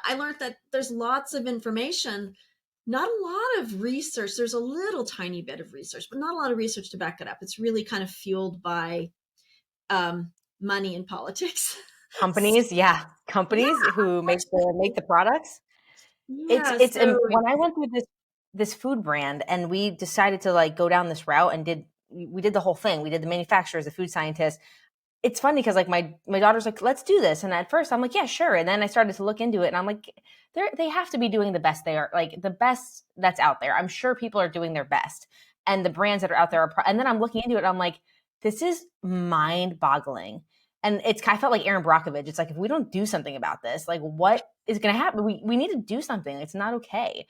I learned that there's lots of information, not a lot of research. There's a little tiny bit of research, but not a lot of research to back it up. It's really kind of fueled by money and politics. Companies, yeah, Yeah, companies who make the unfortunately. products. Yeah, so When I went through this food brand and we decided to like go down this route and we did the whole thing. We did the manufacturers, the food scientists. It's funny because like my daughter's like, let's do this. And at first I'm like, yeah, sure. And then I started to look into it and I'm like, they have to be doing the best they are, like the best that's out there. I'm sure people are doing their best. And the brands that are out there and then I'm looking into it and I'm like, this is mind boggling. And I felt like Aaron Brockovich. It's like, if we don't do something about this, like what is going to happen? We need to do something. It's not okay.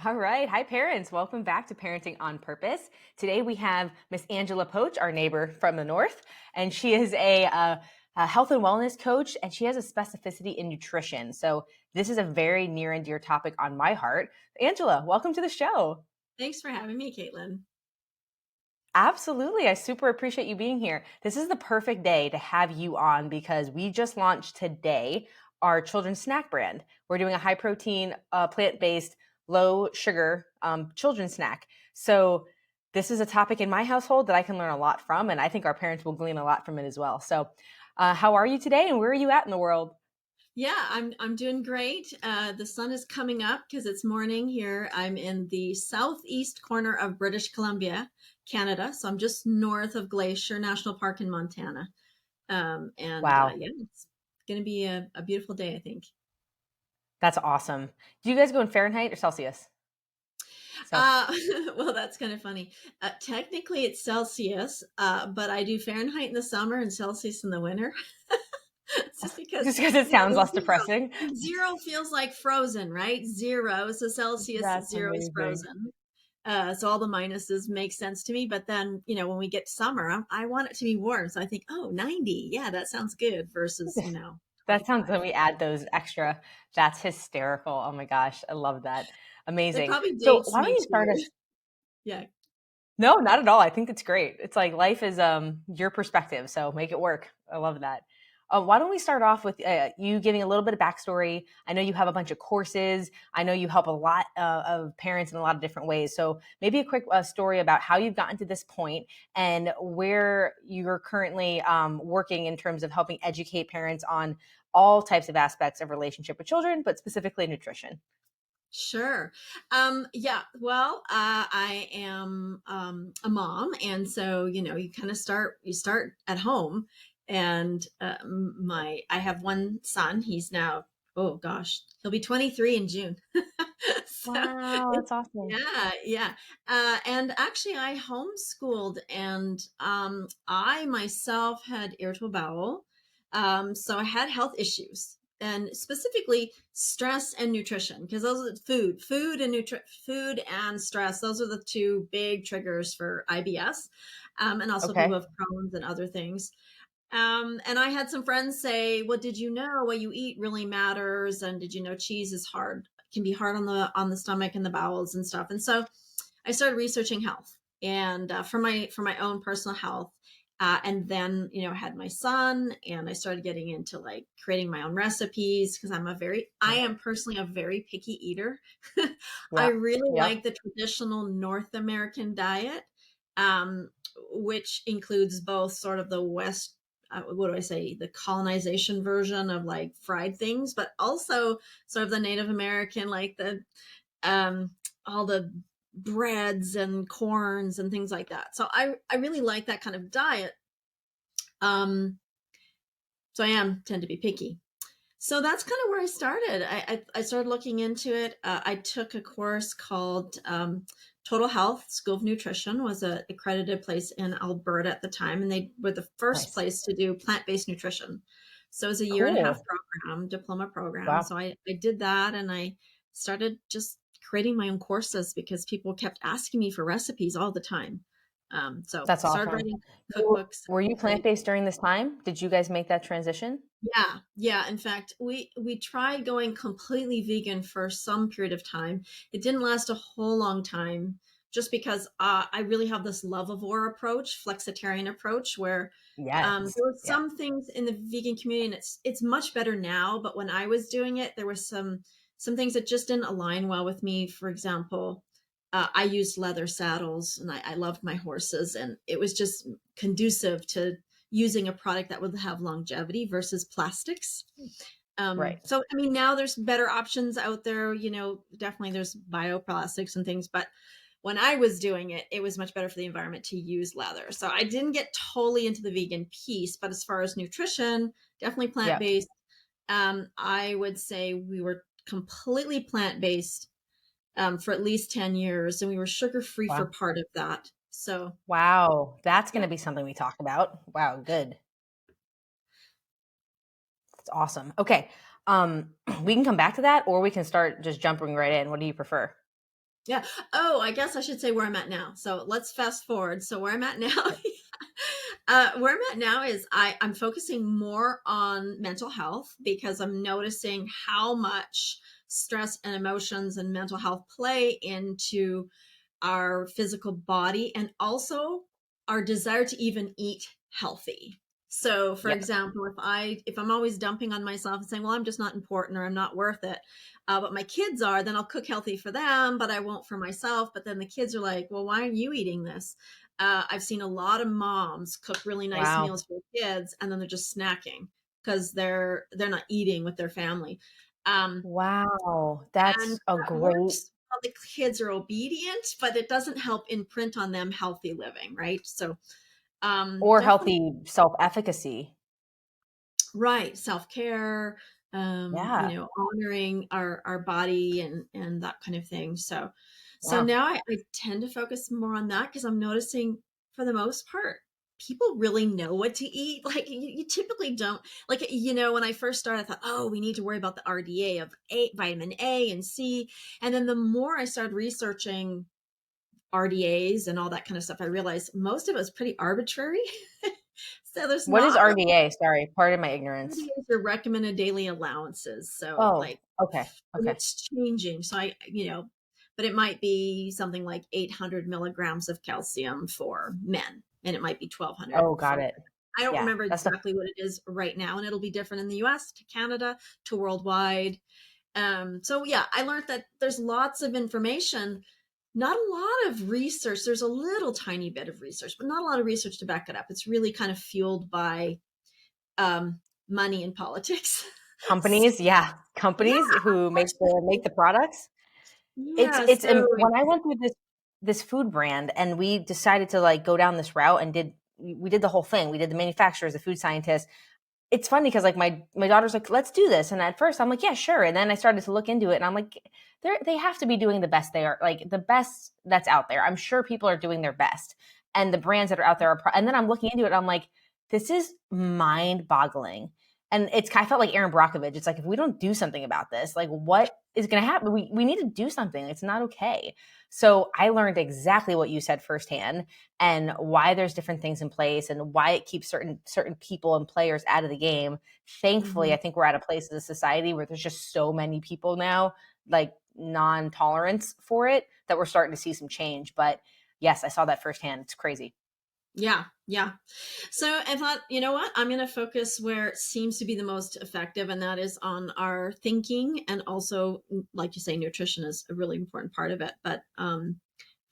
All right. Hi, parents. Welcome back to Parenting on Purpose. Today we have Miss Angela Poach, our neighbor from the north, and she is a health and wellness coach, and she has a specificity in nutrition. So this is a very near and dear topic on my heart. Angela, welcome to the show. thanks for having me, Caitlin. Absolutely. I super appreciate you being here. This is the perfect day to have you on because we just launched today our children's snack brand. We're doing a high protein, plant-based, low sugar children's snack. So this is a topic in my household that I can learn a lot from, and I think our parents will glean a lot from it as well. So how are you today and where are you at in the world? Yeah, I'm doing great. The sun is coming up because it's morning here. I'm in the southeast corner of British Columbia, Canada. So I'm just north of Glacier National Park in Montana. Wow, Yeah, it's going to be a beautiful day, I think. that's awesome. Do you guys go in Fahrenheit or Celsius? So Uh, well, that's kind of funny. Technically, it's Celsius, but I do Fahrenheit in the summer and Celsius in the winter. It's just because, just because it sounds less depressing. zero feels like frozen, right? Zero. So Celsius That's zero is amazing. frozen. So all the minuses make sense to me. But then, when we get to summer, I want it to be warm. So I think, oh, 90. Yeah, that sounds good versus, That sounds 25. when we add those extra. That's hysterical. Oh my gosh, I love that. It Amazing. probably So dates why don't me you start too. us? Yeah. No, not at all. I think it's great. It's like life is your perspective, so make it work. I love that. Why don't we start off with you giving a little bit of backstory? I know you have a bunch of courses. I know you help a lot of parents in a lot of different ways. So maybe a quick story about how you've gotten to this point and where you're currently working in terms of helping educate parents on all types of aspects of relationship with children, but specifically nutrition. Sure. Yeah. Well, I am a mom, and so you kind of start at home. And I have one son. He's now, oh gosh, he'll be 23 in June. So Wow, it's that's awesome. yeah, yeah. And actually, I homeschooled, and I myself had irritable bowel, so I had health issues, and specifically stress and nutrition, because those are food and stress. Those are the two big triggers for IBS, and also people Okay. have Crohn's and other things. And I had some friends say, "Well, did you know what you eat really matters? And did you know cheese is hard, can be hard on the stomach and the bowels and stuff?" And so I started researching health, and for my own personal health. And then, I had my son, and I started getting into like creating my own recipes, because I am personally a very picky eater. I Yep. really Yep. like the traditional North American diet, um, which includes both sort of the West, what do I say, the colonization version of like fried things, but also sort of the Native American, like the um, all the breads and corns and things like that. So I really like that kind of diet. Um, so tend to be picky. So that's kind of where I started. I started looking into it. I took a course called Total Health School of Nutrition, was a accredited place in Alberta at the time, and they were the first Nice. place to do plant-based nutrition. So it was a year and a half Cool. program, diploma program. Wow. So I did that, and I started just creating my own courses because people kept asking me for recipes all the time. So That's started awesome. writing cookbooks. Were you Create plant-based during this time? Did you guys make that transition? Yeah, yeah. In fact, we tried going completely vegan for some period of time. It didn't last a whole long time, just because I really have this lovivore approach, flexitarian approach, where Yes. there were Yeah. some things in the vegan community, and it's much better now. But when I was doing it, there were some things that just didn't align well with me. For example, I used leather saddles, and I loved my horses, and it was just conducive to using a product that would have longevity versus plastics. Right. So I mean, now there's better options out there. Definitely there's bioplastics and things, but when I was doing it, it was much better for the environment to use leather. So I didn't get totally into the vegan piece, but as far as nutrition, definitely plant Yeah. based. I would say we were completely plant based for at least 10 years, and we were sugar free for Wow. part of that. So, Wow. That's going yeah. to be something we talk about. Wow. Good. That's awesome. Okay. We can come back to that, or we can start just jumping right in. What do you prefer? Yeah. Oh, I guess I should say where I'm at now. So let's fast forward. So where I'm at now, where I'm at now is I'm focusing more on mental health because I'm noticing how much stress and emotions and mental health play into our physical body and also our desire to even eat healthy. So for Yep. example, if I'm always dumping on myself and saying, well, I'm just not important or I'm not worth it, but my kids are, then I'll cook healthy for them, but I won't for myself. But then the kids are like, well, why aren't you eating this? I've seen a lot of moms cook really nice Wow. meals for kids and then they're just snacking because they're not eating with their family. um, Wow. and That's a that great, works while the kids are obedient, but it doesn't help imprint on them healthy living, right? So or definitely. healthy self-efficacy. Right, self-care, Yeah. honoring our body and that kind of thing. So Wow. now I tend to focus more on that because I'm noticing for the most part, people really know what to eat. Like you typically don't like, when I first started, I thought, oh, we need to worry about the RDA of vitamin A and C. And then the more I started researching RDAs and all that kind of stuff, I realized most of it was pretty arbitrary. So there's What is not really. RDA? Sorry, pardon my ignorance. RDAs are recommended daily allowances. So Oh, like, okay. and Okay. it's changing. So but it might be something like 800 milligrams of calcium for men, and it might be 1200 Oh, for got women. it. I don't Yeah. remember That's the exactly what it is right now, and it'll be different in the US to Canada to worldwide. So yeah, I learned that there's lots of information, not a lot of research. There's a little tiny bit of research, but not a lot of research to back it up. It's really kind of fueled by um, money and politics. So, companies. Yeah. yeah, Companies who make unfortunately. the products. Yeah, so When I went through this food brand and we decided to like go down this route and we did the whole thing. We did the manufacturers, the food scientists. It's funny because like my daughter's like, let's do this. And at first I'm like, yeah, sure. And then I started to look into it and I'm like, they have to be doing the best they are, like the best that's out there. I'm sure people are doing their best. And the brands that are out there and then I'm looking into it, I'm like, this is mind boggling. And I felt like Aaron Brockovich. It's like, if we don't do something about this, like what is going to happen? We need to do something. It's not okay. So I learned exactly what you said firsthand and why there's different things in place and why it keeps certain people and players out of the game. Thankfully, mhm. I think we're at a place as a society where there's just so many people now, like non-tolerance for it, that we're starting to see some change. But yes, I saw that firsthand. It's crazy. Yeah, yeah. So I thought, you know what? I'm going to focus where it seems to be the most effective, and that is on our thinking. And also, like you say, nutrition is a really important part of it. But if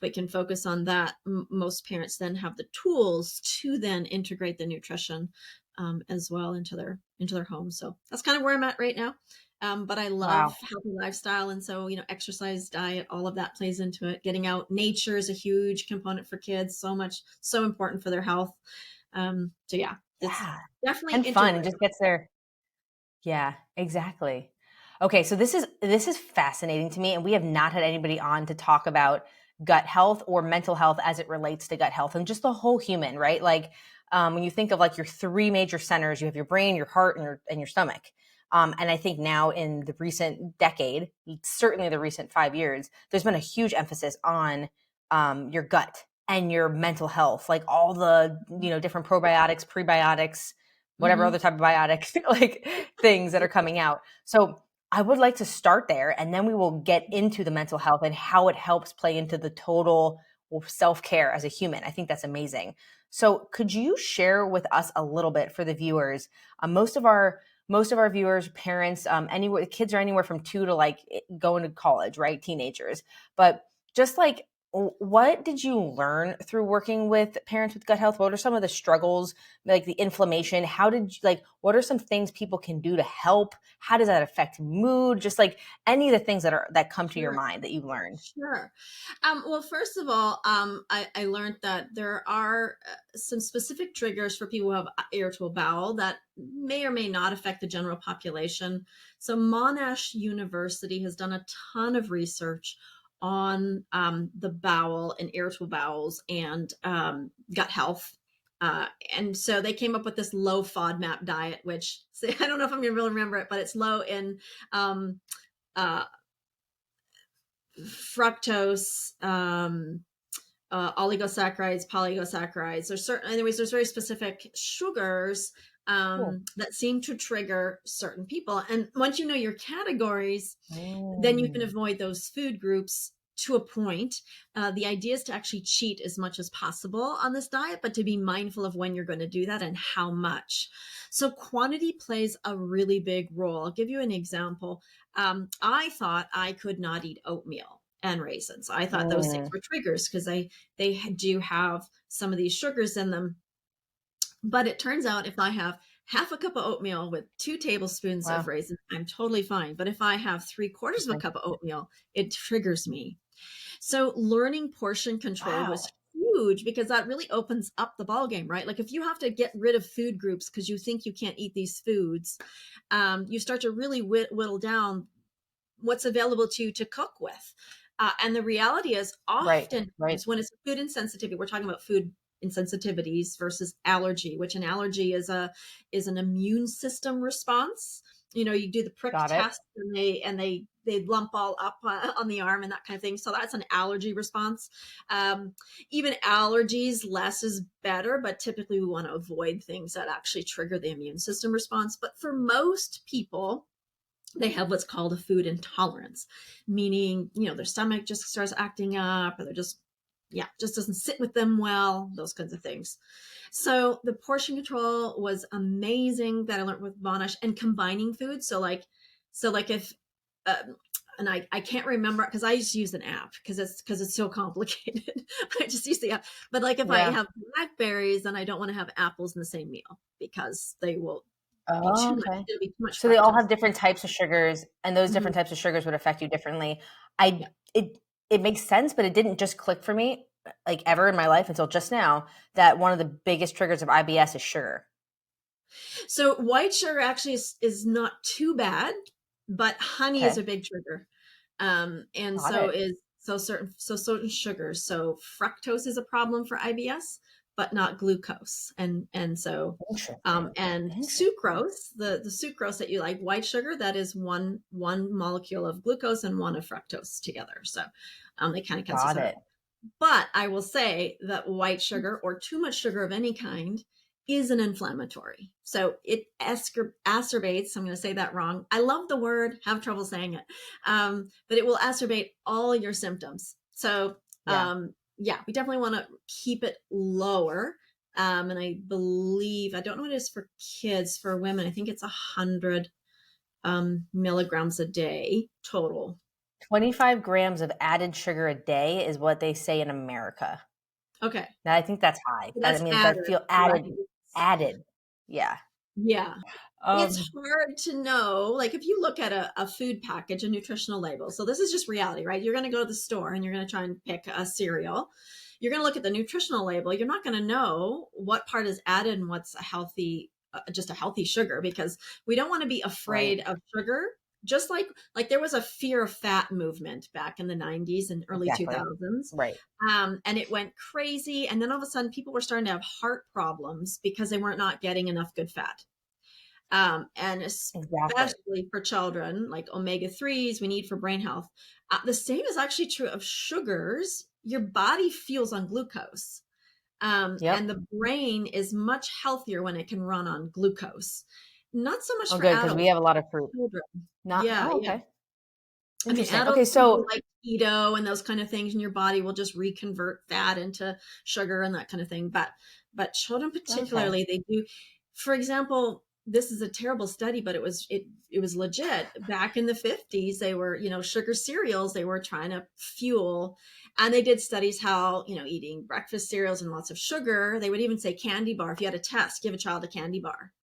we can focus on that, most parents then have the tools to then integrate the nutrition as well into their home. So that's kind of where I'm at right now. But I love Wow. healthy lifestyle, and so exercise, diet, all of that plays into it. Getting out, nature is a huge component for kids. So much, so important for their health. So yeah, it's Yeah. definitely And fun and integrated. just gets there. Yeah, exactly. Okay, so this is fascinating to me, and we have not had anybody on to talk about gut health or mental health as it relates to gut health and just the whole human, right? Like when you think of like your three major centers, you have your brain, your heart, and your stomach. And I think now in the recent decade, certainly the recent 5 years, there's been a huge emphasis on your gut and your mental health, like all the different probiotics, prebiotics, whatever Hmm. other type of biotic like things that are coming out. So I would like to start there and then we will get into the mental health and how it helps play into the total self-care as a human. I think that's amazing. So could you share with us a little bit for the viewers? Most of our viewers, parents, anywhere, kids are anywhere from 2 to like going to college, right? Teenagers. But just like, what did you learn through working with parents with gut health? What are some of the struggles, like the inflammation? How did you, like, what are some things people can do to help? How does that affect mood? Just like any of the things that come to your Sure. mind that you've learned. Sure. Well, first of all, I learned that there are some specific triggers for people who have irritable bowel that may or may not affect the general population. So, Monash University has done a ton of research on the bowel and irritable bowels and gut health. And so they came up with this low FODMAP diet, which I don't know if I'm going to really remember it, but it's low in um, uh, fructose, oligosaccharides, polygosaccharides. There's very specific sugars Cool. that seem to trigger certain people. And once you know your categories, then you can Mm. avoid those food groups to a point. The idea is to actually cheat as much as possible on this diet, but to be mindful of when you're going to do that and how much. So, quantity plays a really big role. I'll give you an example. I thought I could not eat oatmeal and raisins. I thought those things Mm. were triggers because they do have some of these sugars in them. But it turns out if I have half a cup of oatmeal with 2 tablespoons of Wow. raisins, I'm totally fine. But if I have 3/4 of a Interesting. cup of oatmeal, it triggers me. So learning portion control was Wow. huge because that really opens up the ball game, right? Like if you have to get rid of food groups because you think you can't eat these foods, you start to really whittle down what's available to you to cook with. And the reality is, Right. Right. oftentimes when it's food insensitivity, we're talking about food insensitivities versus allergy, which an allergy is an immune system response. You know, you do the prick Got it. test and they lump all up on the arm and that kind of thing. So that's an allergy response. Even allergies, less is better, but typically we want to avoid things that actually trigger the immune system response. But for most people, they have what's called a food intolerance, meaning, their stomach just starts acting up or they're just, yeah, just doesn't sit with them well, those kinds of things. So the portion control was amazing that I learned with Monash and combining foods. So like if, uh, and I can't remember because I just use an app because it's so complicated. I just use the app. But like if I Yeah. have blackberries, then I don't want to have apples in the same meal because they will be too Oh, much. okay. It'll be too much So they all fructose. have different types of sugars, and those Mhm. different types of sugars would affect you differently. I Yeah. it makes sense, but it didn't just click for me like ever in my life until just now that one of the biggest triggers of IBS is sugar. So white sugar actually is not too bad, but honey is Okay. a big trigger. And Got it. certain sugars. So fructose is a problem for IBS, but not glucose. Interesting. And Interesting. sucrose, the sucrose that you like, white sugar, that is one molecule of glucose and one of fructose together. So they kind of cancel each Got other. it. But I will say that white sugar or too much sugar of any kind is an inflammatory. So it acerbates, I'm going to say that wrong. I love the word, have trouble saying it, but it will acerbate all your symptoms. So, Yeah. yeah, we definitely want to keep it lower. And I believe, I don't know what it is for kids, for women, I think it's 100 milligrams a day total. 25 grams of added sugar a day is what they say in America. Okay. Now I think that's high. So That, I that's mean, that added, feel right? added. Yeah. Yeah. It's Um, hard to know. Like if you look at a food package, a nutritional label. So this is just reality, right? You're going to go to the store and you're going to try and pick a cereal. You're going to look at the nutritional label. You're not going to know what part is added and what's just a healthy sugar, because we don't want to be right. afraid of sugar. Just like there was a fear of fat movement back in the 90s and early Exactly. 2000s. Right. And it went crazy. And then all of a sudden, people were starting to have heart problems because they weren't not getting enough good fat. And Exactly. especially for children, like omega 3s, we need for brain health. The same is actually true of sugars. Your body fuels on glucose. And Yep. the brain is much healthier when it can run on glucose. Not so much Oh, for good, because we adults, have a lot of fruit. children. Not Yeah, oh, yeah. okay. I mean, Interesting. Okay, adults can do so like keto and those kind of things, and your body will just reconvert fat into sugar and that kind of thing. But children okay. particularly, they do. For example, this is a terrible study, but it was legit. Back in the 50s, they were, sugar cereals, they were trying to fuel. And they did studies how, eating breakfast cereals and lots of sugar, they would even say candy bar. If you had a test, give a child a candy bar.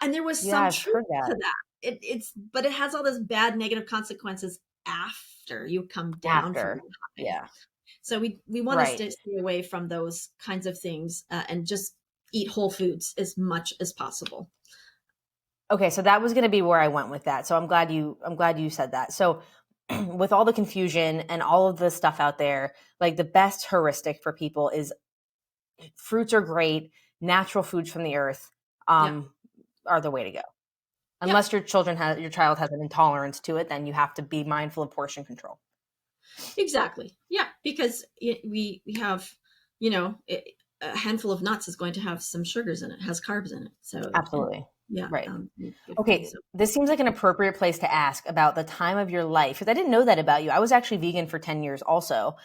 And there was Yeah, some I've truth heard that to that. But it has all those bad negative consequences after you come down from after. the high. Yeah. So we want to Right. stay away from those kinds of things, and just eat whole foods as much as possible. Okay, so that was going to be where I went with that. So I'm glad you said that. So with all the confusion and all of the stuff out there, like the best heuristic for people is fruits are great, natural foods from the earth Yeah, are the way to go. yeah, Unless your child has an intolerance to it, then you have to be mindful of portion control. exactly. Yeah, because we have, you know, a handful of nuts is going to have some sugars in it, has carbs in it. So Absolutely. yeah, Right. good food. Okay, So this seems like an appropriate place to ask about the time of your life because I didn't know that about you. I was actually vegan for 10 years also.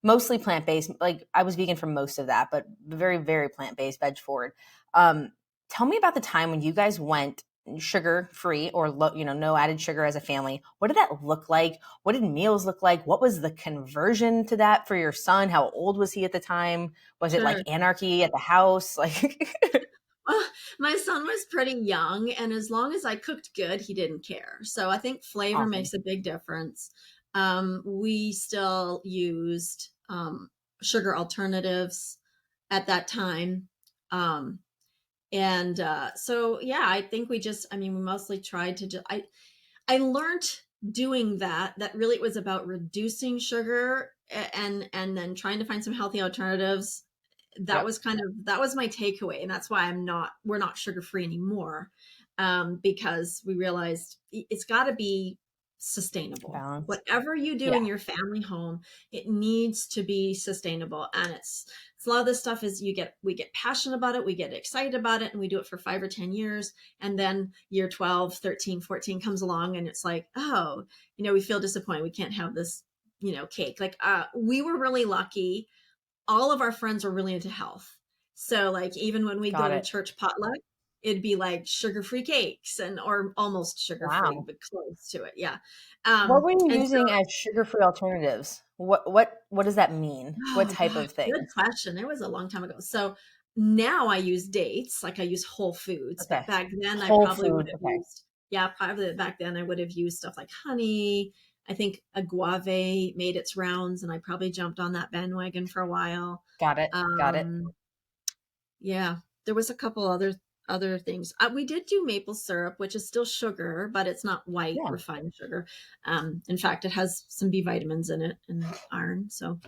Mostly plant-based. Like I was vegan for most of that, but very, very plant-based, veg forward. Um, Tell me about the time when you guys went sugar free or no added sugar as a family. What did that look like? What did meals look like? What was the conversion to that for your son? How old was he at the time? Was it like sure. anarchy at the house? Like Well, my son was pretty young, and as long as I cooked good, he didn't care. So I think flavor awesome. makes a big difference. We still used sugar alternatives at that time. Um, and so, yeah, I think I mean, we mostly tried to I learned doing that really it was about reducing sugar and then trying to find some healthy alternatives. Yep. That was my takeaway, and that's why we're not sugar free anymore, because we realized it's got to be sustainable. Balance. Whatever you do Yeah. in your family home, it needs to be sustainable. And it's a lot of this stuff is we get passionate about it, we get excited about it, and we do it for 5 or 10 years, and then year 12, 13, 14 comes along, and it's like, oh, we feel disappointed we can't have this, cake. Like, we were really lucky. All of our friends were really into health. So like even when we go Got to it. church potluck, it'd be like sugar-free cakes and or almost sugar-free, Wow. but close to it. Yeah. What were you And so, using as sugar-free alternatives? What does that mean? What oh type gosh, of good things? question. It was a long time ago. So now I use dates, like I use whole foods, but Okay. back then I Whole probably would food. have Okay. used, yeah, probably back then I would have used stuff like honey. I think agave made its rounds, and I probably jumped on that bandwagon for a while. Got it. Got it. Um, Yeah, there was a couple other things. We did do maple syrup, which is still sugar, but it's not white Yeah. refined sugar. In fact, it has some B vitamins in it and iron. So,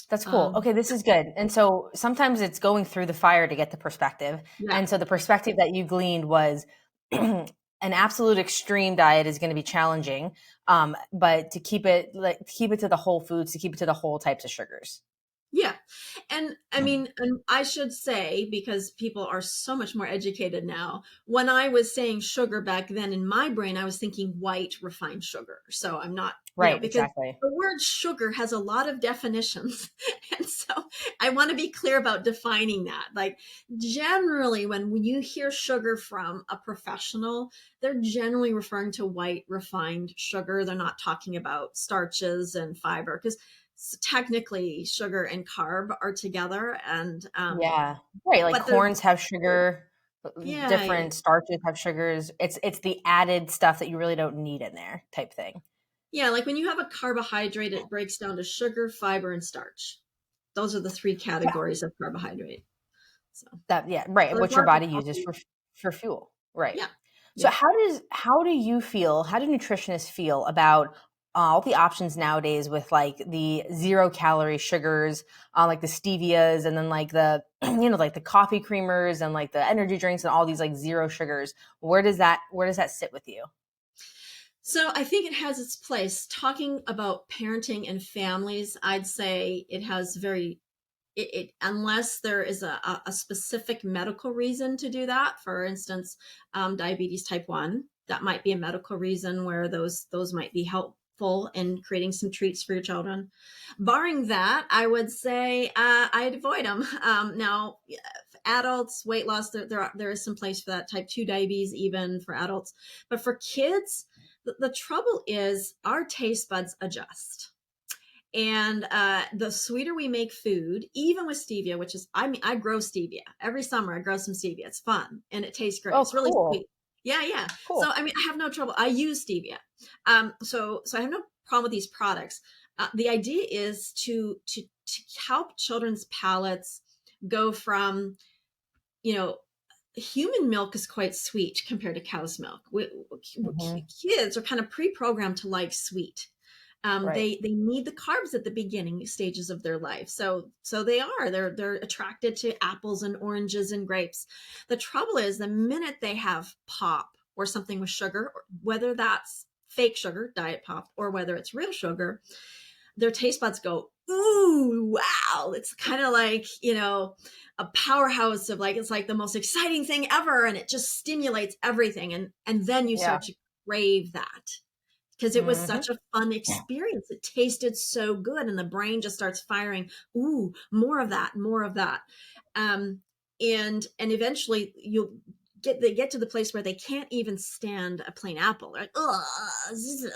That's cool. um, Okay, this is good. And so sometimes it's going through the fire to get the perspective. yeah, And so the perspective that you gleaned was an absolute extreme diet is going to be challenging. But to keep it to the whole foods, to keep it to the whole types of sugars. yeah. And I mean, and I should say, because people are so much more educated now, when I was saying sugar back then in my brain, I was thinking white refined sugar. So I'm not, Right, because exactly. the word sugar has a lot of definitions. And so I want to be clear about defining that. Like, generally, when you hear sugar from a professional, they're generally referring to white refined sugar. They're not talking about starches and fiber, because technically sugar and carb are together, and Yeah. Right, like but they're, corns have sugar, yeah, different starches have sugars. It's the added stuff that you really don't need in there type thing. yeah, like when you have a carbohydrate, it breaks down to sugar, fiber, and starch. Those are the three Yeah. categories of carbohydrate. So, Yeah, right, there's what your lots of body uses healthy, for fuel. Right. yeah, So yeah. how do nutritionists feel about all the options nowadays with like the 0 calorie sugars, like the stevias and then like the like the coffee creamers and like the energy drinks and all these like zero sugars. Where does that sit with you? So I think it has its place. Talking about parenting and families, I'd say it has very unless there is a specific medical reason to do that. For instance, diabetes type 1. that might be a medical reason where those might be helpful in creating some treats for your children. Barring that, I would say I'd avoid them. Now, adults, weight loss, there is some place for that. Type 2 diabetes, even for adults. But for kids, the trouble is our taste buds adjust. And the sweeter we make food, even with stevia, which is, I mean, I grow stevia every summer. I grow some stevia. It's fun and it tastes great. Oh, It's really cool. sweet. Yeah, yeah. So Cool. I mean, I have no trouble. I use stevia. So I have no problem with these products. The idea is to help children's palates go from, you know, human milk is quite sweet compared to cow's milk. Hmm. Kids are kind of pre-programmed to like sweet. Right. They need the carbs at the beginning stages of their life, so they're attracted to apples and oranges and grapes. The trouble is the minute they have pop or something with sugar, whether that's fake sugar, diet pop, or whether it's real sugar, their taste buds go, ooh, wow. It's kind of like, a powerhouse of, like, it's like the most exciting thing ever. And it just stimulates everything. And then you Yeah. start to crave that because it was Hmm. such a fun experience. It tasted so good. And the brain just starts firing, ooh, more of that, more of that. And eventually you'll get to the place where they can't even stand a plain apple. They're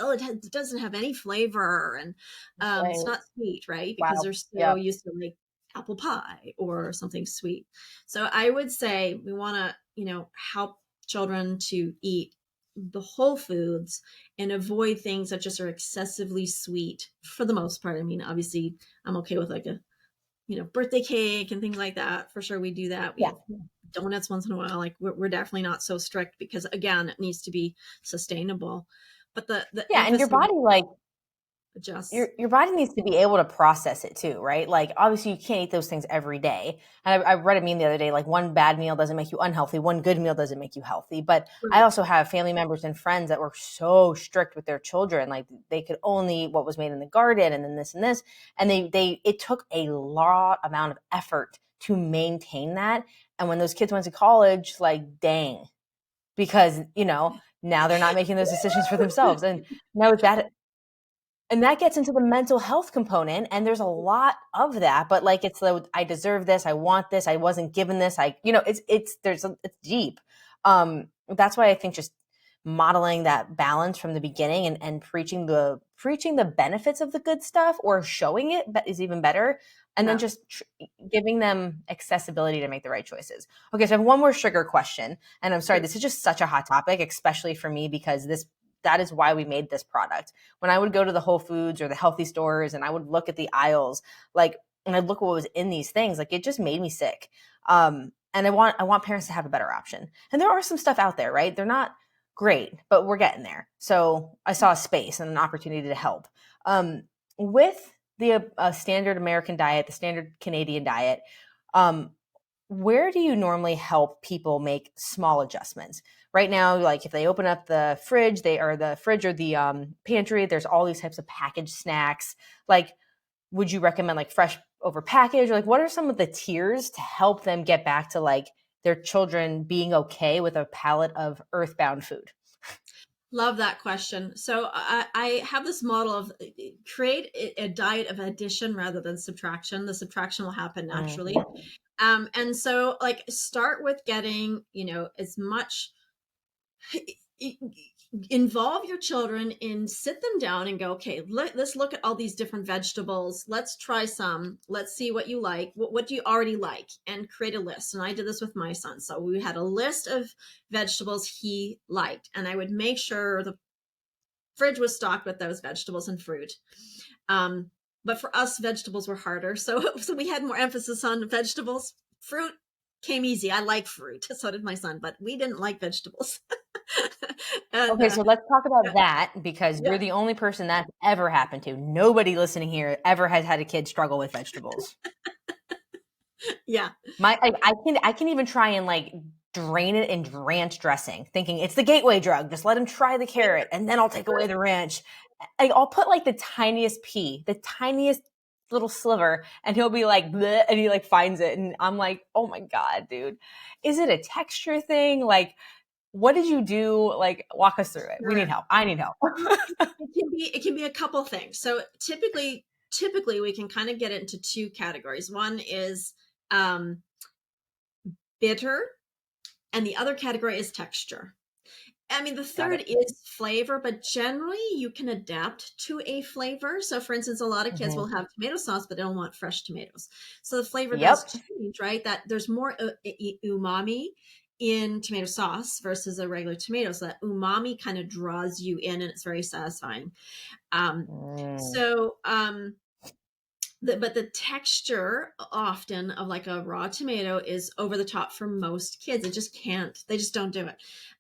like, it doesn't have any flavor, and it's Right. not sweet, right? Because Wow. they're so Yeah. used to like apple pie or something sweet. So I would say we want to, help children to eat the whole foods and avoid things that just are excessively sweet for the most part. I mean, obviously, I'm okay with like a birthday cake and things like that. For sure, we do that. We Yeah. have donuts once in a while. Like we're definitely not so strict because again, it needs to be sustainable. But the Yeah. And your emphasis body, like, your adjusts. your body needs to be able to process it too, right? Like obviously you can't eat those things every day. And I read a meme the other day, like one bad meal doesn't make you unhealthy, one good meal doesn't make you healthy. But I Right. also have family members and friends that were so strict with their children, like they could only eat what was made in the garden, and then this and this, and they it took a lot amount of effort to maintain that. And when those kids went to college, like dang, because now they're not making those decisions for themselves, and now that gets into the mental health component, and there's a lot of that, but like it's the I deserve this, I want this, I wasn't given this, it's deep. That's why I think just modeling that balance from the beginning, and preaching the benefits of the good stuff or showing it is even better, and then Yeah. just giving them accessibility to make the right choices. Okay, so I have one more sugar question, and I'm sorry, Sure. this is just such a hot topic, especially for me, because that is why we made this product. When I would go to the Whole Foods or the healthy stores and I would look at the aisles, like, and I'd look what was in these things, like it just made me sick. And I want parents to have a better option. And there are some stuff out there, right? They're not great, but we're getting there. So I saw a space and an opportunity to help. With the standard American diet, the standard Canadian diet, um, where do you normally help people make small adjustments? Right now, like if they open up the fridge, or the pantry, there's all these types of packaged snacks. Like, would you recommend like fresh over packaged? Or like, what are some of the tiers to help them get back to like their children being okay with a palette of earthbound food? Love that question. So I have this model of create a diet of addition rather than subtraction. The subtraction will happen naturally. Mhm. And so like start with getting, as much involve your children in sit them down and go, okay, let's look at all these different vegetables. Let's try some. Let's see what you like. What do you already like? And create a list. And I did this with my son. So we had a list of vegetables he liked. And I would make sure the fridge was stocked with those vegetables and fruit. Um, but for us, vegetables were harder. So we had more emphasis on vegetables. Fruit came easy. I like fruit. So did my son, but we didn't like vegetables. and Okay, so let's talk about yeah, that because yeah, you're the only person that's ever happened to. Nobody listening here ever has had a kid struggle with vegetables. yeah. I can even try and like drain it in ranch dressing, thinking it's the gateway drug. Just let him try the carrot, and then I'll take away the ranch. I'll put like the tiniest pea, the tiniest little sliver, and he'll be like, bleh, and he like finds it, and I'm like, oh my god, dude, is it a texture thing? Like, What did you do? Like, walk us through it. We need Sure. help. I need help. It can be a couple things. So typically we can kind of get it into two categories. One is um, bitter, and the other category is texture. I mean, the Got third it. is flavor, but generally you can adapt to a flavor. So, for instance, a lot of kids Hmm. will have tomato sauce, but they don't want fresh tomatoes. So the flavor does Yep. change, right? That there's more umami in tomato sauce versus a regular tomato. So that umami kind of draws you in, and it's very satisfying. Um, Mm. so, but the texture often of like a raw tomato is over the top for most kids. It just can't, they just don't do it.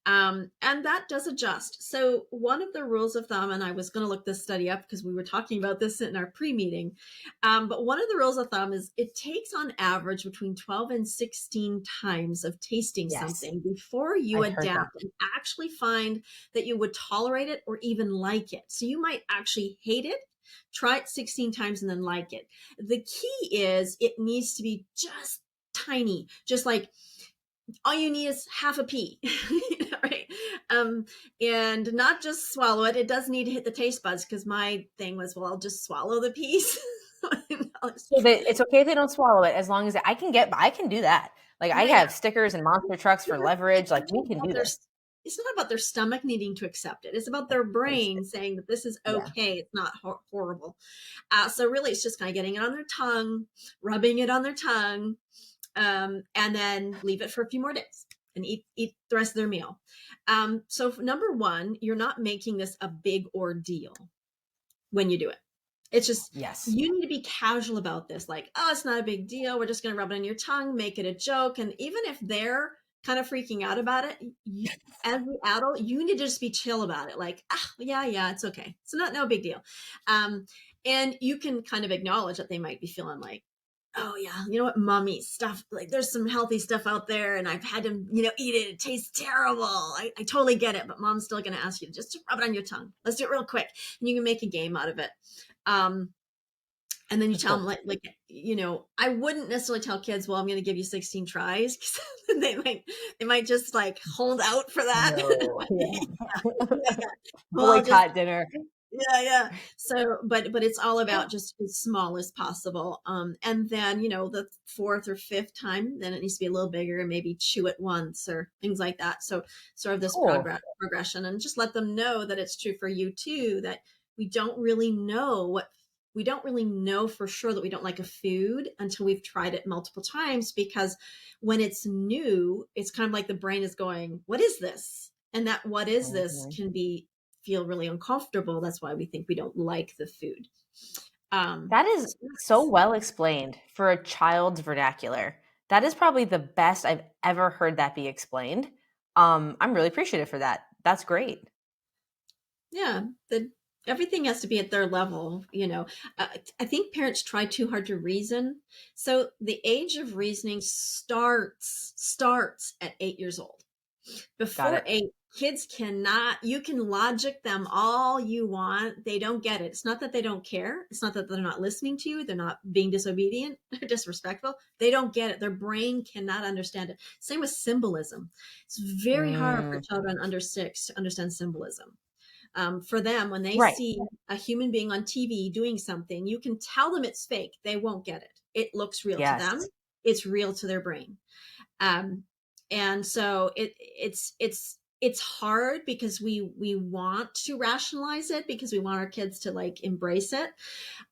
And that does adjust. So one of the rules of thumb, and I was going to look this study up because we were talking about this in our pre-meeting, but one of the rules of thumb is it takes on average between 12 and 16 times of tasting Yes. something before you I heard that. adapt and actually find that you would tolerate it or even like it. So you might actually hate it, try it 16 times and then like it. The key is it needs to be just tiny, just like all you need is half a pea, right? Um, and not just swallow it. It does need to hit the taste buds, because my thing was, well, I'll just swallow the piece. So it's okay if they don't swallow it as long as I can do that. Like, I Yeah, yeah. have stickers and monster trucks for leverage. It's Like, we not can about do their this. it's not about their stomach needing to accept it. It's about their Taste brain it. saying that this is Yeah. okay. It's not horrible. So really, it's just kind of getting it on their tongue, rubbing it on their tongue, and then leave it for a few more days and eat the rest of their meal. So number one, you're not making this a big ordeal when you do it. It's just, Yes. you need to be casual about this. Like, oh, it's not a big deal. We're just going to rub it on your tongue, make it a joke. And even if they're kind of freaking out about it, as the adult, you need to just be chill about it. Like, yeah, it's okay. It's no big deal. Um, and you can kind of acknowledge that they might be feeling like, oh yeah, you know what, mommy stuff, like there's some healthy stuff out there and I've had to, eat it. It tastes terrible. I totally get it, but mom's still going to ask you just to rub it on your tongue. Let's do it real quick. And you can make a game out of it. Um, and then you That's tell cool. them I wouldn't necessarily tell kids, well, I'm going to give you 16 tries, because they might just like hold out for that. No. Yeah, Yeah. yeah. Well, I'll just Boycott dinner. yeah. So, but it's all about just as small as possible. And then, the fourth or fifth time, then it needs to be a little bigger, and maybe chew it once or things like that. So sort of this Cool. progression, and just let them know that it's true for you too, that we don't really know what we don't really know for sure that we don't like a food until we've tried it multiple times, because when it's new, it's kind of like the brain is going, what is this? And that what is this Mhm. can be feel really uncomfortable. That's why we think we don't like the food. That is So so well explained for a child's vernacular. That is probably the best I've ever heard that be explained. I'm really appreciative for that. That's great. yeah, everything has to be at their level. I think parents try too hard to reason. So the age of reasoning starts at 8 years old. Got Before it. eight, kids cannot, you can logic them all you want. They don't get it. It's not that they don't care. It's not that they're not listening to you. They're not being disobedient or disrespectful. They don't get it. Their brain cannot understand it. Same with symbolism. It's very hard for Mm, children under 6 to understand symbolism. For them, when they right. see a human being on TV doing something, you can tell them it's fake. They won't get it. It looks real to them. Yes. It's real to their brain. um, and so it's hard, because we want to rationalize it, because we want our kids to like embrace it.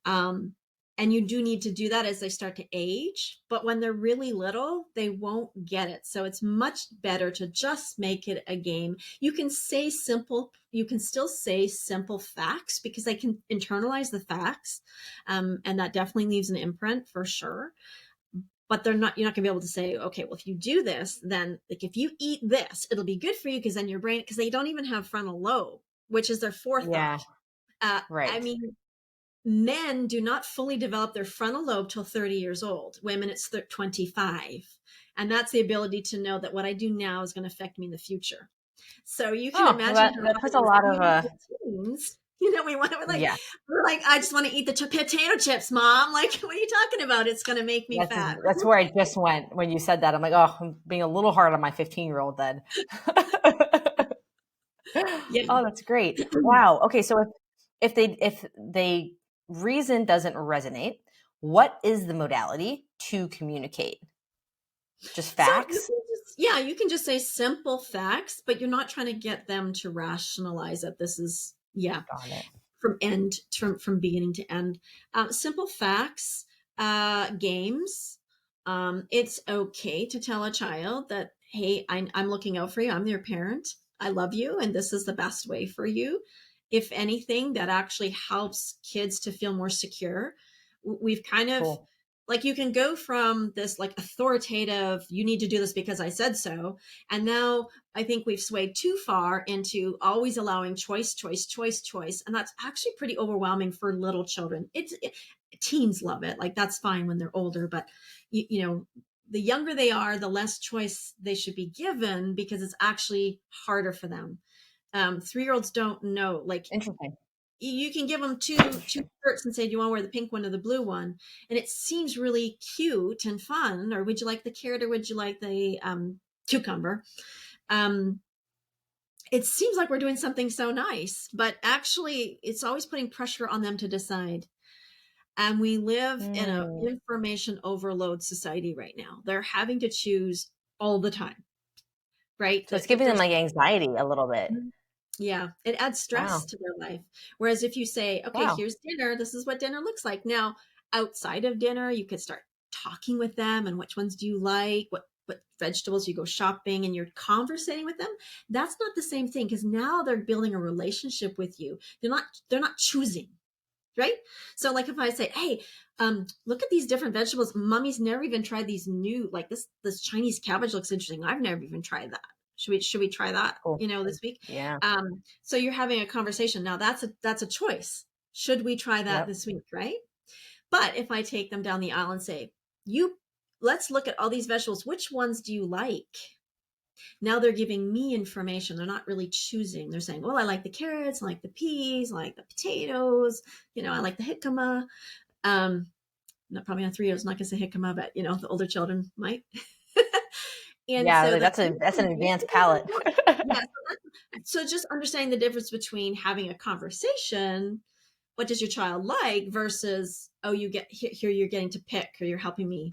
um, and you do need to do that as they start to age, but when they're really little, they won't get it. So it's much better to just make it a game. You can still say simple facts, because they can internalize the facts. And that definitely leaves an imprint for sure. But you're not gonna be able to say, okay, well, if you do this, then like if you eat this, it'll be good for you, because then your brain, because they don't even have frontal lobe, which is their forethought. Yeah. I Right. mean, men do not fully develop their frontal lobe till 30 years old. Women, it's 25. And that's the ability to know that what I do now is going to affect me in the future. So you can Oh, well, imagine how that hard puts it a is. lot And of even in the teens, yeah. we're like, I just want to eat the potato chips, mom. Like, what are you talking about? It's going to make me fat. That's where I just went when you said that. I'm like, oh, I'm being a little hard on my 15-year-old then. Yeah. Oh, that's great. Wow. Okay, so if they reason doesn't resonate, what is the modality to communicate? Just So you facts? can just, yeah, you can just say simple facts, but you're not trying to get them to rationalize that this is, yeah, Got it. from beginning to end. Simple facts, games. It's okay to tell a child that, hey, I'm looking out for you. I'm your parent. I love you, and this is the best way for you. If anything, that actually helps kids to feel more secure. We've kind of, Cool. like, you can go from this like authoritative, you need to do this because I said so, and now I think we've swayed too far into always allowing choice, choice, choice, choice. And that's actually pretty overwhelming for little children. Teens love it. Like, that's fine when they're older, but you know, the younger they are, the less choice they should be given because it's actually harder for them. 3 year olds don't know. Like, Interesting. you can give them two shirts and say, do you want to wear the pink one or the blue one? And it seems really cute and fun. Or would you like the carrot, or would you like the cucumber? Um, it seems like we're doing something so nice, but actually it's always putting pressure on them to decide. And we live in an Mm. information overload society right now. They're having to choose all the time, right? So it's That giving them, there's, like, anxiety a little bit. yeah, it adds stress Wow. to their life. Whereas if you say, okay, Wow. here's dinner, this is what dinner looks like. Now, outside of dinner, you could start talking with them, and which ones do you like? What vegetables, you go shopping and you're conversating with them. That's not the same thing, because now they're building a relationship with you. They're not choosing, right? So like if I say, hey, look at these different vegetables. Mommy's never even tried these new, like this Chinese cabbage looks interesting. I've never even tried that. Should we try that, Cool. this week? Yeah. So you're having a conversation. Now that's a choice. Should we try that Yep. this week, right? But if I take them down the aisle and say, you let's look at all these vegetables, which ones do you like? Now they're giving me information. They're not really choosing. They're saying, well, I like the carrots, I like the peas, I like the potatoes, I like the jicama. Um, Not probably not 3 years, not gonna say jicama, but the older children might. And Yeah, so like, that's that's an advanced palate. yeah. So just understanding the difference between having a conversation, what does your child like, versus, oh, you get here, you're getting to pick, or you're helping me,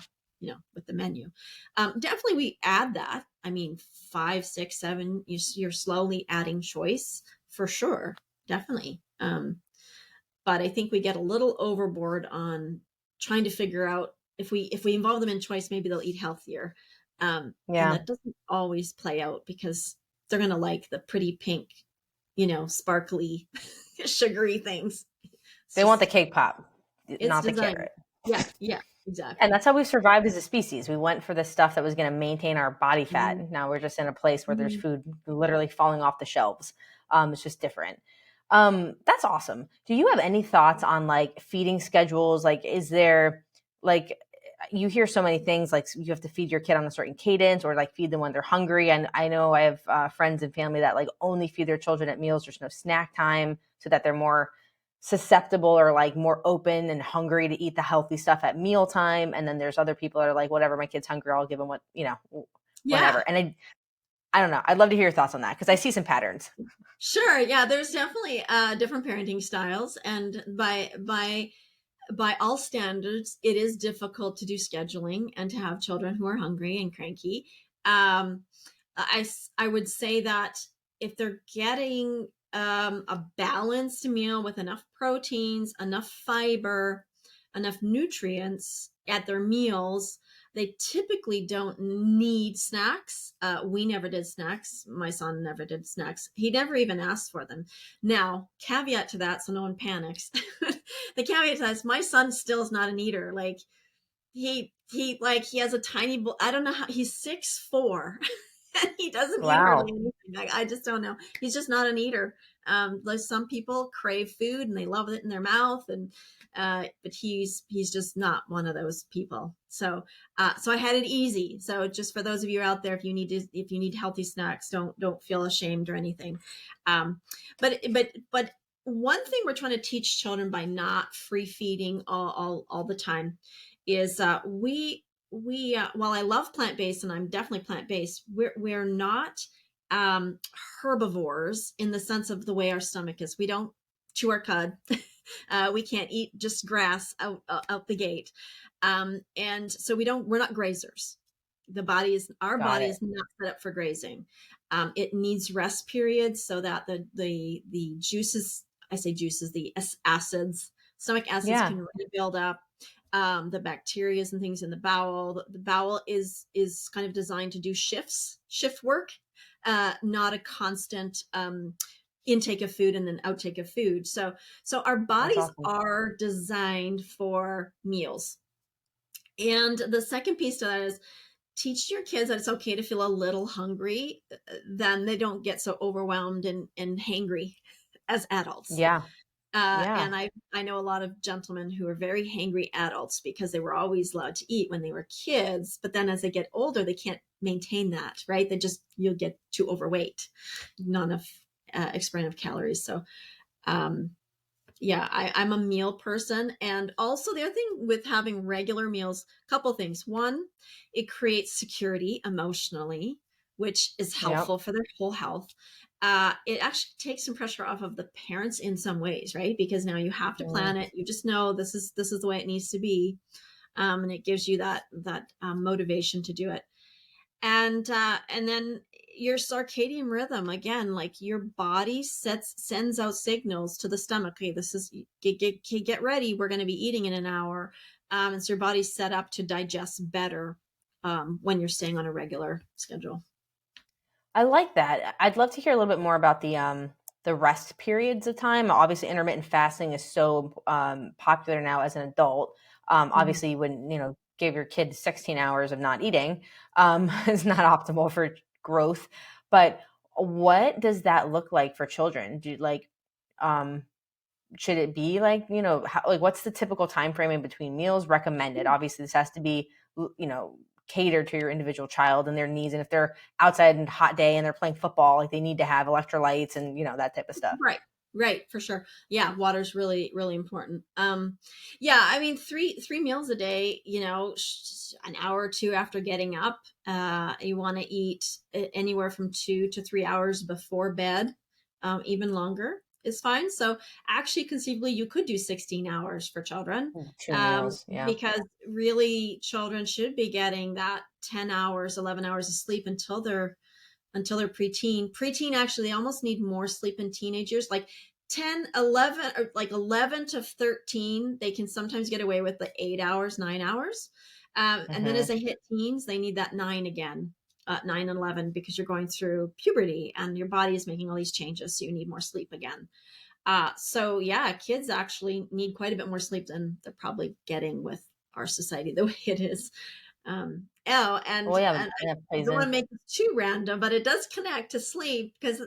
with the menu. Definitely we add that. I mean, 5 6 7, you're slowly adding choice for sure, definitely. But I think we get a little overboard on trying to figure out, if we involve them in choice, maybe they'll eat healthier. And Yeah. that doesn't always play out, because they're going to like the pretty pink, sparkly, sugary things. It's They want just, the cake pop, it's not the designed. carrot. Yeah, yeah, And exactly. that's how we've survived as a species. We went for the stuff that was going to maintain our body fat. Mhm. Now we're just in a place where there's Mhm. food literally falling off the shelves. It's just different. That's awesome. Do you have any thoughts on, like, feeding schedules? Like, is there, like, you hear so many things, like you have to feed your kid on a certain cadence, or like feed them when they're hungry. And I know I have friends and family that like only feed their children at meals. There's no snack time, so that they're more susceptible or like more open and hungry to eat the healthy stuff at mealtime. And then there's other people that are like, whatever, my kid's hungry, I'll give them Yeah. whenever. And I don't know. I'd love to hear your thoughts on that, because I see some patterns. Sure. Yeah, there's definitely different parenting styles, and by all standards, it is difficult to do scheduling and to have children who are hungry and cranky. Um, I would say that if they're getting a balanced meal with enough proteins, enough fiber, enough nutrients at their meals, they typically don't need snacks. We never did snacks. My son never did snacks. He never even asked for them. Now, caveat to that, so no one panics. The caveat to that is, my son still is not an eater. Like, he has a tiny I don't know how, he's 6'4". And he doesn't eat hardly Wow. anything. I just don't know. He's just not an eater. Like, some people crave food and they love it in their mouth, and but he's just not one of those people. So I had it easy. So just for those of you out there, if you need healthy snacks, don't feel ashamed or anything. But one thing we're trying to teach children by not free feeding all the time is, we while I love plant based, and I'm definitely plant based, we're not um, herbivores in the sense of the way our stomach is. We don't chew our cud. We can't eat just grass out the gate, and so we're not grazers. Our Got body it. is not set up for grazing. It needs rest periods so that the juices, I say juices, the acids, stomach acids Yeah. can rebuild up. The bacterias and things in the bowel. The bowel is kind of designed to do shift work, not a constant intake of food and then outtake of food. So our That's bodies awesome. are designed for meals. And the second piece to that is teach your kids that it's okay to feel a little hungry, then they don't get so overwhelmed and hangry as adults. Yeah. And Yeah. I know a lot of gentlemen who are very hangry adults because they were always allowed to eat when they were kids, but then as they get older, they can't maintain that, right? You'll get too overweight, not enough expensive calories. So, um, yeah, I'm a meal person. And also the other thing with having regular meals, a couple things. One, it creates security emotionally, which is Yep. helpful for their whole health. It actually takes some pressure off of the parents in some ways, right? Because now you have to Mm. plan it. You just know this is the way it needs to be, and it gives you that motivation to do it. And then your circadian rhythm again, like your body sends out signals to the stomach. Okay, this is get ready, we're going to be eating in an hour. And so your body's set up to digest better when you're staying on a regular schedule. I like that. I'd love to hear a little bit more about the rest periods of time. Obviously, intermittent fasting is so popular now as an adult. Mhm. Obviously, you wouldn't, give your kid 16 hours of not eating is not optimal for growth. But what does that look like for children? Um, should it be like, like what's the typical time frame in between meals recommended? Obviously, this has to be, catered to your individual child and their needs. And if they're outside in a hot day and they're playing football, like they need to have electrolytes and, that type of stuff. Right. Right, for sure. Yeah, water's really, really important. Yeah, I mean, three meals a day. An hour or two after getting up. You want to eat anywhere from 2 to 3 hours before bed. Even longer is fine. So actually, conceivably, you could do 16 hours for children, Two meals. Yeah. because really, children should be getting that 10 hours, 11 hours of sleep until they're preteen. Preteen, actually, they almost need more sleep in teenagers. Like 10, 11, or like 11 to 13, they can sometimes get away with the 8 hours, 9 hours. And then as Hmm. they hit teens, they need that nine again, 9 and 11, because you're going through puberty and your body is making all these changes. So you need more sleep again. So yeah, kids actually need quite a bit more sleep than they're probably getting with our society the way it is. Oh, Well, yeah, and I that plays don't want in. to make this too random, but it does connect to sleep because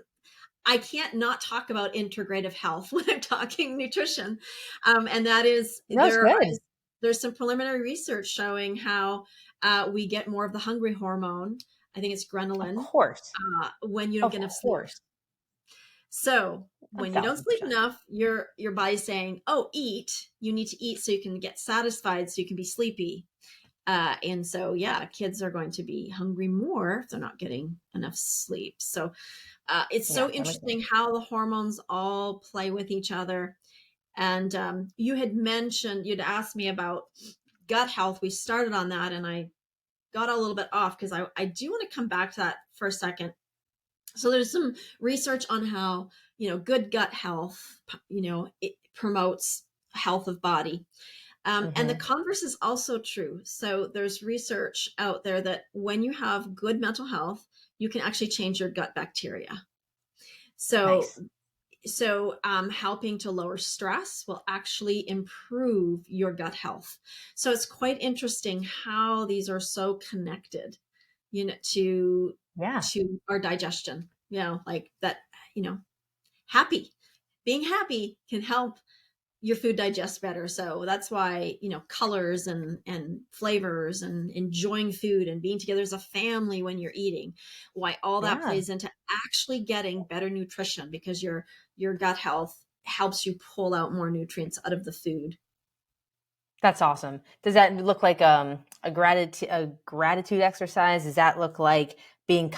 I can't not talk about integrative health when I'm talking nutrition. And that is No, it's good. there's some preliminary research showing how we get more of the hungry hormone. I think it's Of ghrelin, course. when you don't Of get enough sleep. course. So A when you don't thousand sleep percent. enough, your body's saying, "Oh, eat. You need to eat so you can get satisfied, so you can be sleepy." And so, yeah, kids are going to be hungry more if they're not getting enough sleep. So it's Yeah, so that makes sense. interesting how the hormones all play with each other. And you'd asked me about gut health. We started on that, and I got a little bit off because I do want to come back to that for a second. So there's some research on how, good gut health, it promotes health of body. And the Hmm. converse is also true. So there's research out there that when you have good mental health, you can actually change your gut bacteria. So Nice. helping to lower stress will actually improve your gut health. So it's quite interesting how these are so connected, to Yeah. our digestion. Like that. You know, happy being happy can help your food digests better. So that's why, colors and flavors and enjoying food and being together as a family when you're eating, why all that Yeah. plays into actually getting better nutrition, because your gut health helps you pull out more nutrients out of the food. That's awesome. Does that look like a gratitude exercise? Does that look like being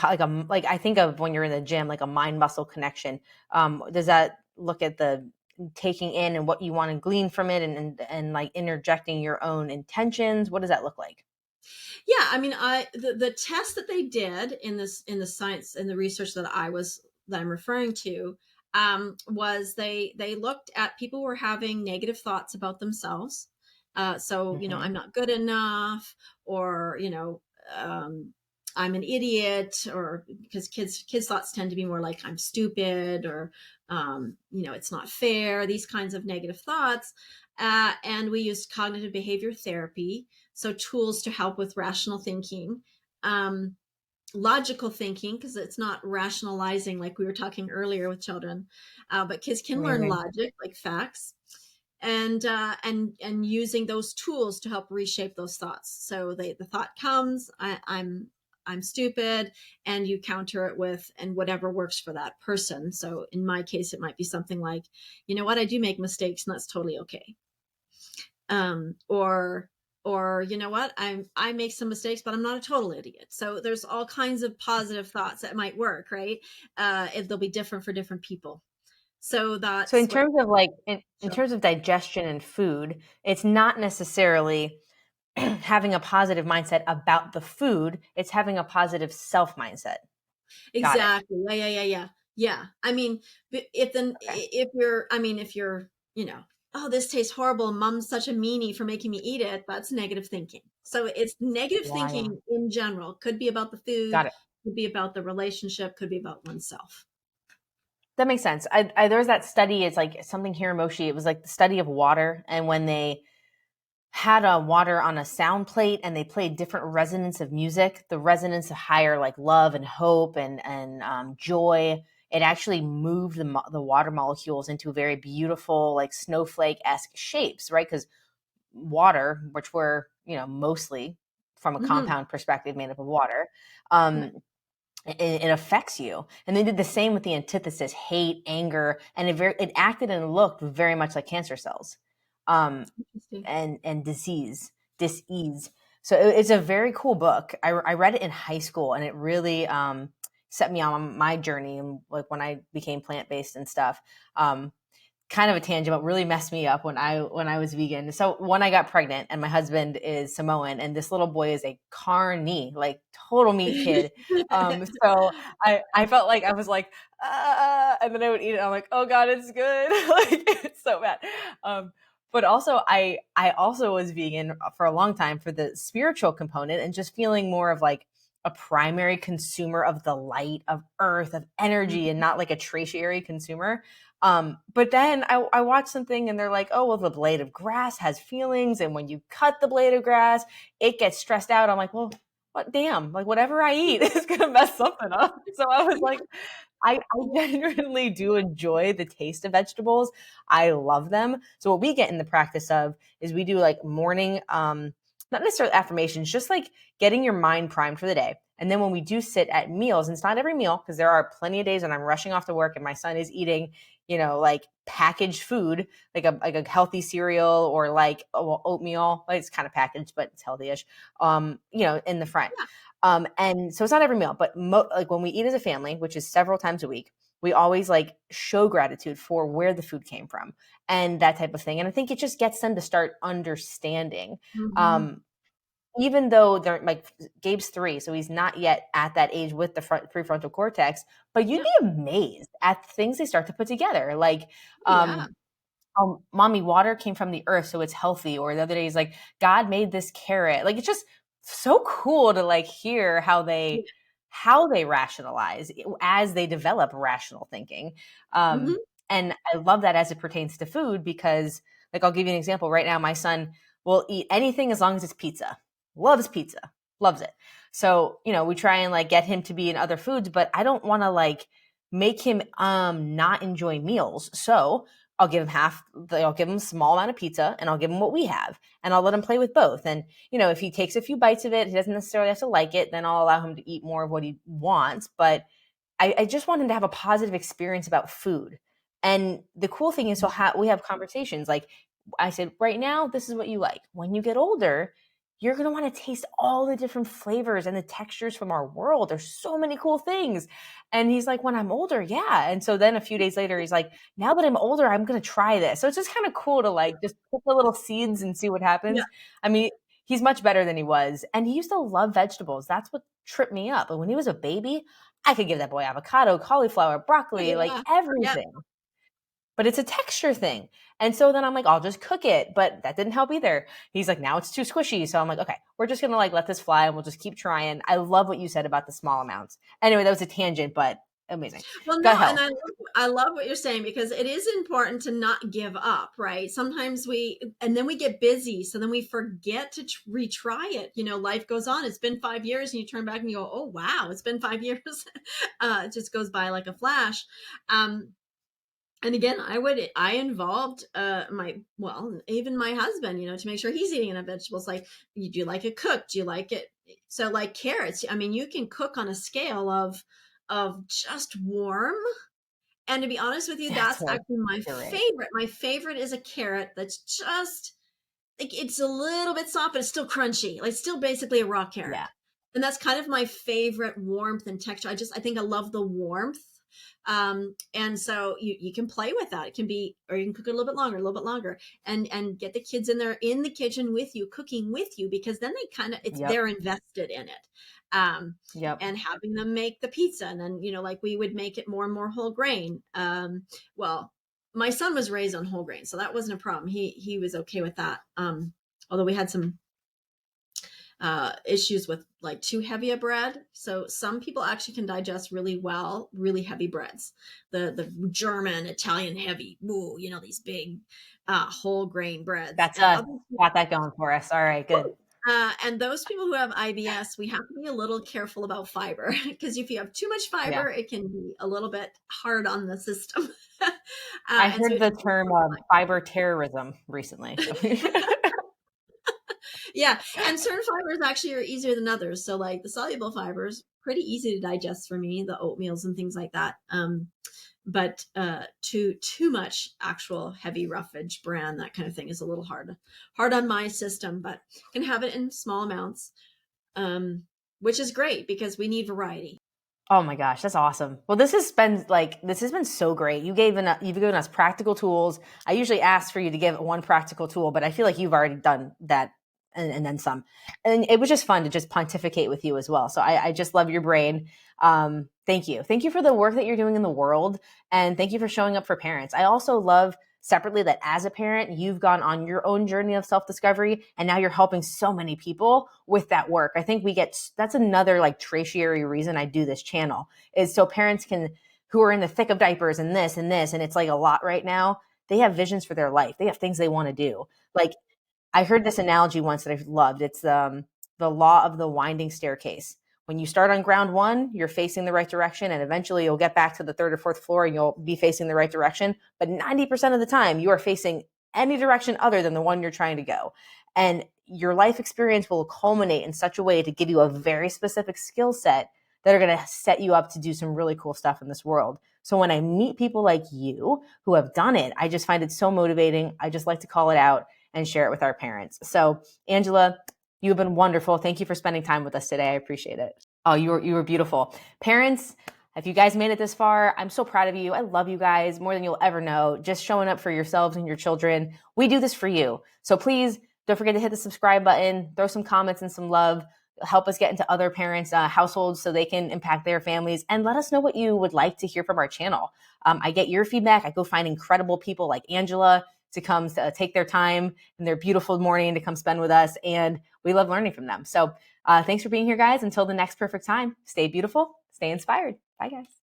like I think of when you're in the gym, like a mind muscle connection. Does that look at the taking in and what you want to glean from it, and like interjecting your own intentions? What does that look like? Yeah, I mean, the test that they did in the science and the research that I'm referring to, was they looked at people who were having negative thoughts about themselves. So Mm-hmm. I'm not good enough, or I'm an idiot, or because kids thoughts tend to be more like I'm stupid, or it's not fair. These kinds of negative thoughts, and we used cognitive behavior therapy, so tools to help with rational thinking, um, logical thinking, because it's not rationalizing like we were talking earlier with children, but kids can learn Amazing. logic, like facts, and using those tools to help reshape those thoughts. So the thought comes, I'm stupid, and you counter it with and whatever works for that person. So in my case, it might be something like, you know what, I do make mistakes, and that's totally okay. Or you know what, I make some mistakes, but I'm not a total idiot. So there's all kinds of positive thoughts that might work, right? If they'll be different for different people. So So that's in what. terms of like in Sure. terms of digestion and food, it's not necessarily having a positive mindset about the food, it's having a positive self mindset. Got it. Exactly. Yeah. I mean, Okay. if you're, oh, this tastes horrible, mom's such a meanie for making me eat it, that's negative thinking. So it's negative Wow. thinking in general. Could be about the food, Got it. could be about the relationship, could be about oneself. That makes sense. There was that study. It's like something Hiramoshi. It was like the study of water, and when they had a water on a sound plate and they played different resonance of music, the resonance of higher like love and hope and joy. It actually moved the water molecules into very beautiful like snowflake esque shapes, right? Because water, which we're mostly from a Hmm. compound perspective made up of water, Right. um, it affects you. And they did the same with the antithesis, hate, anger, and it acted and looked very much like cancer cells, um, Interesting. and disease. So it's a very cool book. I read it in high school, and it really set me on my journey, and like when I became plant based and stuff. Um, Kind of a tangent, but really messed me up when I was vegan. So when I got pregnant, and my husband is Samoan, and this little boy is a carney, like total meat kid. So I felt like I was like, and then I would eat it. And I'm like, oh god, it's good. Like it's so bad. But also I also was vegan for a long time for the spiritual component and just feeling more of like a primary consumer of the light of earth of energy and not like a tertiary consumer. But then I watched something and they're like, oh, well, the blade of grass has feelings. And when you cut the blade of grass, it gets stressed out. I'm like, well, what damn, like whatever I eat is going to mess something up. So I was like, I genuinely do enjoy the taste of vegetables. I love them. So what we get in the practice of is we do like morning, not necessarily affirmations, just like getting your mind primed for the day. And then when we do sit at meals, and it's not every meal because there are plenty of days when I'm rushing off to work and my son is eating, like packaged food, like a healthy cereal or like oatmeal. Like it's kind of packaged, but it's healthy-ish. In the front. Yeah. And so it's not every meal, but like when we eat as a family, which is several times a week, we always like show gratitude for where the food came from and that type of thing. And I think it just gets them to start understanding. Hmm. Um, Even though they're like Gabe's 3, so he's not yet at that age with the prefrontal cortex, but you'd Yeah. be amazed at the things they start to put together. Like, Yeah. mommy, water came from the earth, so it's healthy. Or the other day, he's like, God made this carrot. Like, it's just so cool to like hear how they rationalize as they develop rational thinking. Hmm. And I love that as it pertains to food because, like, I'll give you an example. Right now, my son will eat anything as long as it's pizza. Loves pizza, loves it. So, we try and like get him to be in other foods, but I don't want to like make him not enjoy meals. So I'll give him a small amount of pizza and I'll give him what we have and I'll let him play with both. And, if he takes a few bites of it, he doesn't necessarily have to like it, then I'll allow him to eat more of what he wants. But I just want him to have a positive experience about food. And the cool thing is, so we have conversations like I said, right now, this is what you like. When you get older, you're going to want to taste all the different flavors and the textures from our world. There's so many cool things. And he's like, when I'm older, yeah. And so then a few days later, he's like, now that I'm older, I'm going to try this. So it's just kind of cool to like just put the little seeds and see what Yeah. happens. I mean, he's much better than he was. And he used to love vegetables. That's what tripped me up. But when he was a baby, I could give that boy avocado, cauliflower, broccoli, like Yeah. Yep. everything. But it's a texture thing. And so then I'm like, I'll just cook it. But that didn't help either. He's like, now it's too squishy. So I'm like, okay, we're just going to like let this fly and we'll just keep trying. I love what you said about the small amounts. Anyway, that was a tangent, but amazing. Well, Gut no, and health. I love what you're saying because it is important to not give up, right? Sometimes and then we get busy, so then we forget to retry it. You know, life goes on. It's been 5 years, and you turn back and you go, "Oh wow, it's been 5 years." It just goes by like a flash. Um, and again, I involved even my husband, to make sure he's eating enough vegetables. Like, do you like it cooked? Do you like it? So like carrots, I mean, you can cook on a scale of just warm. And to be honest with you, That's that's right. actually my You're right. favorite. My favorite is a carrot that's just like it's a little bit soft, but it's still crunchy. Like still basically a raw carrot. Yeah. And that's kind of my favorite warmth and texture. I think I love the warmth. And so you can play with that. It can be, or you can cook it a little bit longer, a little bit longer, and get the kids in there in the kitchen with you, cooking with you, because then Yep. they're invested in it. Um, Yep. and having them make the pizza, and then like we would make it more and more whole grain. Well, my son was raised on whole grain, so that wasn't a problem. He was okay with that. Although we had some issues with like too heavy a bread. So some people actually can digest really well really heavy breads, the German, Italian heavy, these big whole grain breads. That's And us. other Got that going for us. All right. Good. and those people who have IBS, we have to be a little careful about fiber because if you have too much Yeah. fiber, it can be a little bit hard on the system. I And so we heard have to the be term fiber terrorism recently. So. yeah, and certain fibers actually are easier than others. So like the soluble fibers, pretty easy to digest for me, the oatmeals and things like that. But too much actual heavy roughage bran, that kind of thing, is a little hard on my system. But can have it in small amounts, which is great because we need variety. Oh my gosh, that's awesome. Well, this has been so great. You've given us practical tools. I usually ask for you to give one practical tool, but I feel like you've already done that and then some. And it was just fun to just pontificate with you as well. So I just love your brain. Thank you. Thank you for the work that you're doing in the world. And thank you for showing up for parents. I also love separately that as a parent, you've gone on your own journey of self-discovery and now you're helping so many people with that work. I think that's another like tertiary reason I do this channel is so parents who are in the thick of diapers and this, and it's like a lot right now. They have visions for their life. They have things they want to do. Like I heard this analogy once that I've loved. It's the law of the winding staircase. When you start on ground one, you're facing the right direction, and eventually you'll get back to the third or fourth floor and you'll be facing the right direction. But 90% of the time, you are facing any direction other than the one you're trying to go. And your life experience will culminate in such a way to give you a very specific skill set that are going to set you up to do some really cool stuff in this world. So when I meet people like you who have done it, I just find it so motivating. I just like to call it out and share it with our parents. So, Angela, you've been wonderful. Thank you for spending time with us today. I appreciate it. Oh, you were beautiful. Parents, if you guys made it this far, I'm so proud of you. I love you guys more than you'll ever know. Just showing up for yourselves and your children. We do this for you. So please don't forget to hit the subscribe button, throw some comments and some love, help us get into other parents' households so they can impact their families, and let us know what you would like to hear from our channel. I get your feedback. I go find incredible people like Angela to come to take their time and their beautiful morning to come spend with us. And we love learning from them. So thanks for being here, guys. Until the next perfect time, stay beautiful, stay inspired. Bye, guys.